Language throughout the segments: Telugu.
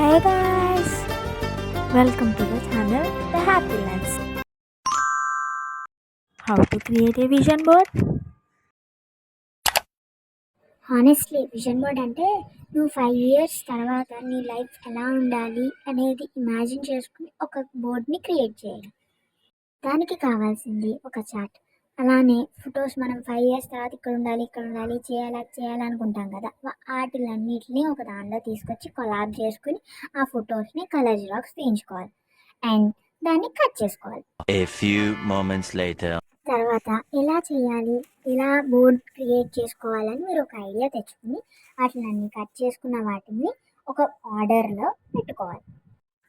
Hey guys, welcome to the channel The Happy Lens. How to create a vision board? Honestly vision board అంటే నువ్వు 5 years తర్వాత నీ లైఫ్ ఎలా ఉండాలి అనేది ఇమాజిన్ చేసుకుని ఒక బోర్డ్ని క్రియేట్ చేయడం. దానికి కావాల్సింది ఒక చార్ట్. అలానే ఫొటోస్ మనం 5 years తర్వాత ఇక్కడ ఉండాలి చేయాలనుకుంటాం కదా, వాటిలన్నిటిని ఒక దానిలో తీసుకొచ్చి కొలాబ్ చేసుకుని ఆ ఫొటోస్ని కలర్ జిరాక్స్ తీయించుకోవాలి అండ్ దాన్ని కట్ చేసుకోవాలి. A few moments later. తర్వాత ఎలా చేయాలి, ఎలా బోర్డ్ క్రియేట్ చేసుకోవాలని మీరు ఒక ఐడియా తెచ్చుకుని వాటిని కట్ చేసుకున్న వాటిని ఒక ఆర్డర్లో పెట్టుకోవాలి.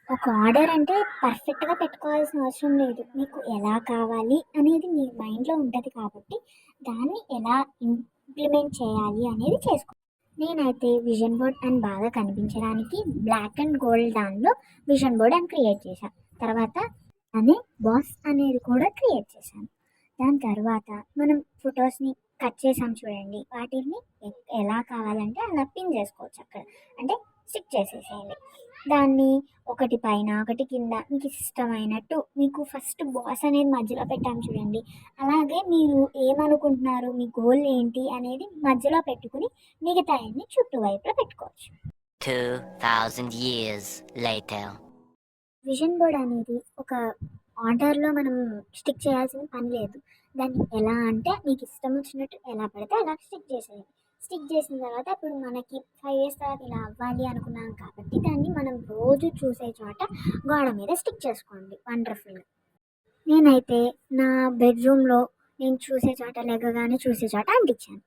ఒక ఆర్డర్ అంటే పర్ఫెక్ట్గా పెట్టుకోవాల్సిన అవసరం లేదు. మీకు ఎలా కావాలి అనేది మీ మైండ్లో ఉంటుంది కాబట్టి దాన్ని ఎలా ఇంప్లిమెంట్ చేయాలి అనేది చేసుకోవాలి. నేనైతే విజన్ బోర్డ్ అని బాగా కనిపించడానికి బ్లాక్ అండ్ గోల్డ్ దానిలో విజన్ బోర్డ్ అని క్రియేట్ చేశాను. తర్వాత అనే బాస్ అనేది కూడా క్రియేట్ చేశాను. దాని తర్వాత మనం ఫొటోస్ని కట్ చేసాం చూడండి, వాటిని ఎలా కావాలంటే అలా పిన్ చేసుకోవచ్చు. అక్కడ అంటే స్టిక్ చేసేసేయండి. దాన్ని ఒకటి పైన ఒకటి కింద మీకు ఇష్టమైనట్టు, మీకు ఫస్ట్ బాస్ అనేది మధ్యలో పెట్టాం చూడండి, అలాగే మీరు ఏమనుకుంటున్నారు, మీ గోల్ ఏంటి అనేది మధ్యలో పెట్టుకుని మిగతా అన్ని చుట్టువైపులో పెట్టుకోవచ్చు. 2000 years later. విజన్ బోర్డ్ అనేది ఒక ఆర్డర్లో మనం స్టిక్ చేయాల్సిన పని లేదు. దాన్ని ఎలా అంటే మీకు ఇష్టం వచ్చినట్టు ఎలా పడితే అలా స్టిక్ చేసేది. స్టిక్ చేసిన తర్వాత ఇప్పుడు మనకి 5 years తర్వాత ఇలా అవ్వాలి అనుకున్నాం కాబట్టి దాన్ని మనం రోజు చూసే చోట గోడ మీద స్టిక్ చేసుకోండి వండర్ఫుల్గా. నేనైతే నా బెడ్రూమ్లో నేను చూసే చోట లెగగానే చూసే చోట అంటించాను.